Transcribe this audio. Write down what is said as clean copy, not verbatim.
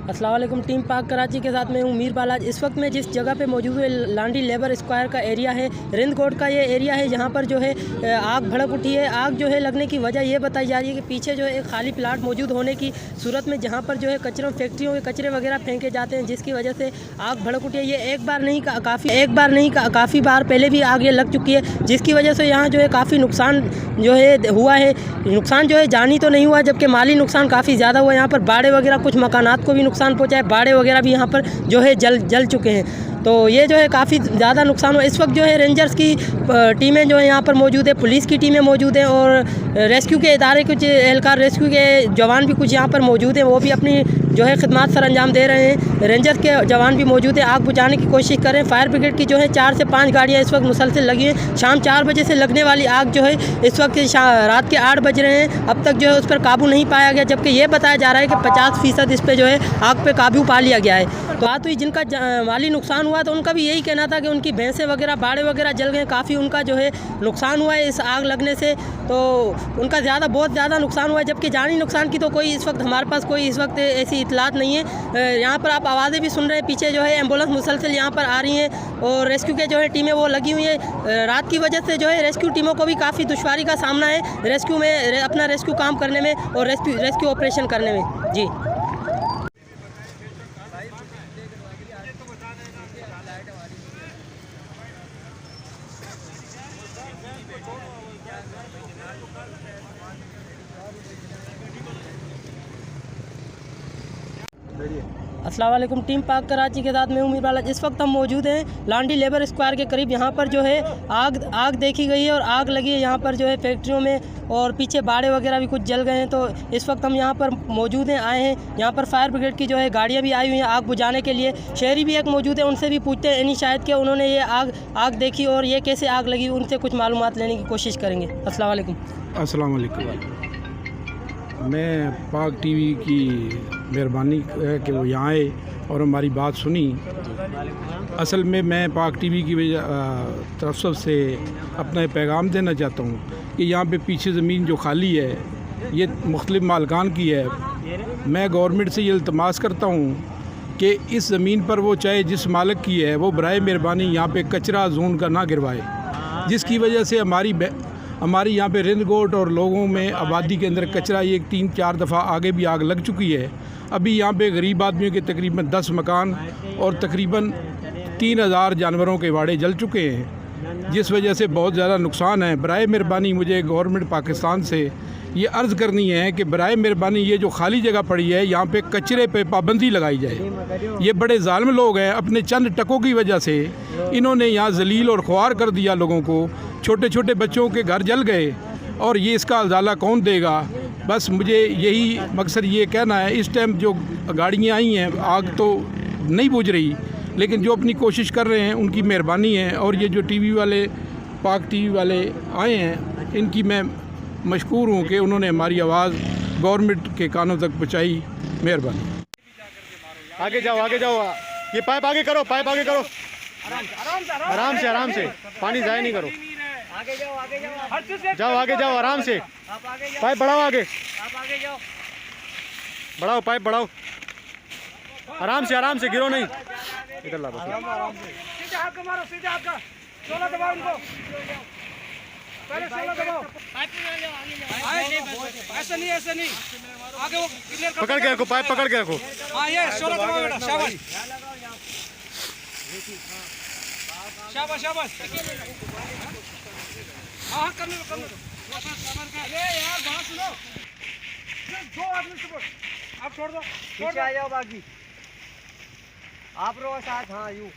अस्सलाम वालेकुम। टीम पाक कराची के साथ मैं हूँ मीर बालाज। इस वक्त मैं जिस जगह पे मौजूद हूँ लांडी लेबर स्क्वायर का एरिया है, रिंद कोट का ये एरिया है, जहाँ पर जो है आग भड़क उठी है। आग जो है लगने की वजह ये बताई जा रही है कि पीछे जो है एक खाली प्लाट मौजूद होने की सूरत में, जहाँ पर जो है फैक्ट्रियों के कचरे वगैरह फेंके जाते हैं, जिसकी वजह से आग भड़क उठी है। ये एक बार नहीं काफ़ी बार पहले भी आग ये लग चुकी है, जिसकी वजह से यहाँ जो है काफ़ी नुकसान जो है हुआ है। नुकसान जो है जानी तो नहीं हुआ, जबकि माली नुकसान काफ़ी ज़्यादा हुआ है। यहाँ पर बाड़े वगैरह, कुछ मकानात को भी नुकसान पहुँचा है, बाड़े वगैरह भी यहाँ पर जो है जल चुके हैं। तो ये जो है काफ़ी ज़्यादा नुकसान हुआ। इस वक्त जो है रेंजर्स की टीमें जो है यहाँ पर मौजूद है, पुलिस की टीमें मौजूद हैं, और रेस्क्यू के इदारे, कुछ एहलकार रेस्क्यू के जवान भी कुछ यहाँ पर मौजूद हैं, वो भी अपनी जो है खिदमत सर अंजाम दे रहे हैं। रेंजर्स के जवान भी मौजूद हैं, आग बुझाने की कोशिश कर रहे हैं। फायर ब्रिगेड की जो है 4 से 5 गाड़ियाँ इस वक्त मुसलसल लगी हैं। शाम 4 बजे से लगने वाली आग जो है इस वक्त रात के 8 बज रहे हैं, अब तक जो है उस पर काबू नहीं पाया गया, जबकि ये बताया जा रहा है कि 50% इस पर जो है आग पे काबू पा लिया गया है। तो बात हुई जिनका माली नुकसान हुआ, तो उनका भी यही कहना था कि उनकी भैंसें वगैरह, बाड़े वगैरह जल गए, काफ़ी उनका जो है नुकसान हुआ है इस आग लगने से। तो उनका बहुत ज़्यादा नुकसान हुआ है, जबकि जानी नुकसान की तो कोई इस वक्त हमारे पास कोई इस वक्त ऐसी इतलात नहीं है। यहाँ पर आप आवाज़ें भी सुन रहे हैं, पीछे जो है एम्बुलेंस मुसलसल यहाँ पर आ रही हैं, और रेस्क्यू के जो है टीमें वो लगी हुई हैं। रात की वजह से जो है रेस्क्यू टीमों को भी काफ़ी दुश्वारी का सामना है रेस्क्यू में, अपना रेस्क्यू काम करने में और रेस्क्यू ऑपरेशन करने में। जी अस्सलाम वालेकुम। टीम पाक कराची के साथ मैं हूँ मीर बालाज। इस वक्त हम मौजूद हैं लांडी लेबर स्क्वायर के करीब। यहाँ पर जो है आग देखी गई है और आग लगी है यहाँ पर जो है फैक्ट्रियों में, और पीछे बाड़े वगैरह भी कुछ जल गए हैं। तो इस वक्त हम यहाँ पर मौजूद हैं, आए हैं। यहाँ पर फायर ब्रिगेड की जो है गाड़ियाँ भी आई हुई हैं आग बुझाने के लिए। शहरी भी एक मौजूद है, उनसे भी पूछते हैं, यानी शायद कि उन्होंने ये आग देखी और ये कैसे आग लगी, उनसे कुछ मालूमात लेने की कोशिश करेंगे। अस्सलाम वालेकुम। अस्सलाम वालेकुम। मैं पाक टीवी की मेहरबानी है कि वो यहाँ आए और हमारी बात सुनी। असल में मैं पाक टीवी की तरफ से अपना एक पैगाम देना चाहता हूँ कि यहाँ पे पीछे ज़मीन जो खाली है ये मुख्तलिफ मालकान की है। मैं गवर्नमेंट से ये इल्तमास करता हूँ कि इस ज़मीन पर वो चाहे जिस मालिक की है वो बराए मेहरबानी यहाँ पे कचरा जोन का ना गिरवाए, जिसकी वजह से हमारी यहाँ पे रिंद कोट और लोगों में आबादी के अंदर कचरा ये 3-4 दफ़ा आगे भी आग लग चुकी है। अभी यहाँ पे गरीब आदमियों के तकरीबन 10 मकान और तकरीबन 3000 जानवरों के वाड़े जल चुके हैं, जिस वजह से बहुत ज़्यादा नुकसान है। बराए मेहरबानी मुझे गवर्नमेंट पाकिस्तान से ये अर्ज़ करनी है कि बराए मेहरबानी ये जो खाली जगह पड़ी है यहाँ पे कचरे पे पाबंदी लगाई जाए। ये बड़े ज़ालिम लोग हैं, अपने चंद टकों की वजह से इन्होंने यहाँ जलील और ख्वार कर दिया लोगों को। छोटे छोटे बच्चों के घर जल गए और ये इसका उजाला कौन देगा। बस मुझे यही मकसद ये कहना है, इस टाइम जो गाड़ियाँ आई हैं आग तो नहीं बुझ रही, लेकिन जो अपनी कोशिश कर रहे हैं उनकी मेहरबानी है। और ये जो टीवी वाले, पाक टीवी वाले आए हैं, इनकी मैं मशकूर हूँ कि उन्होंने हमारी आवाज़ गवर्नमेंट के कानों तक पहुँचाई। मेहरबानी। आगे जाओ, ये पाइप आगे करो, आराम से पानी ज़ाया नहीं करो। आगे जाओ आराम से। पाइप बढ़ाओ, आगे बढ़ाओ, पाइप बढ़ाओ, आराम से गिरो नहीं। इधर ला दो। ऐसे नहीं आगे वो पकड़ के रखो, पाइप पकड़ के रखो। हाँ ये 16 दबाओ बेटा, शाबाश। हाँ करने दो। अरे यार बात सुनो, 2 आदमी सपोर्ट आप छोड़ दो, आ जाओ बाकी आप लोग साथ। हाँ यूँ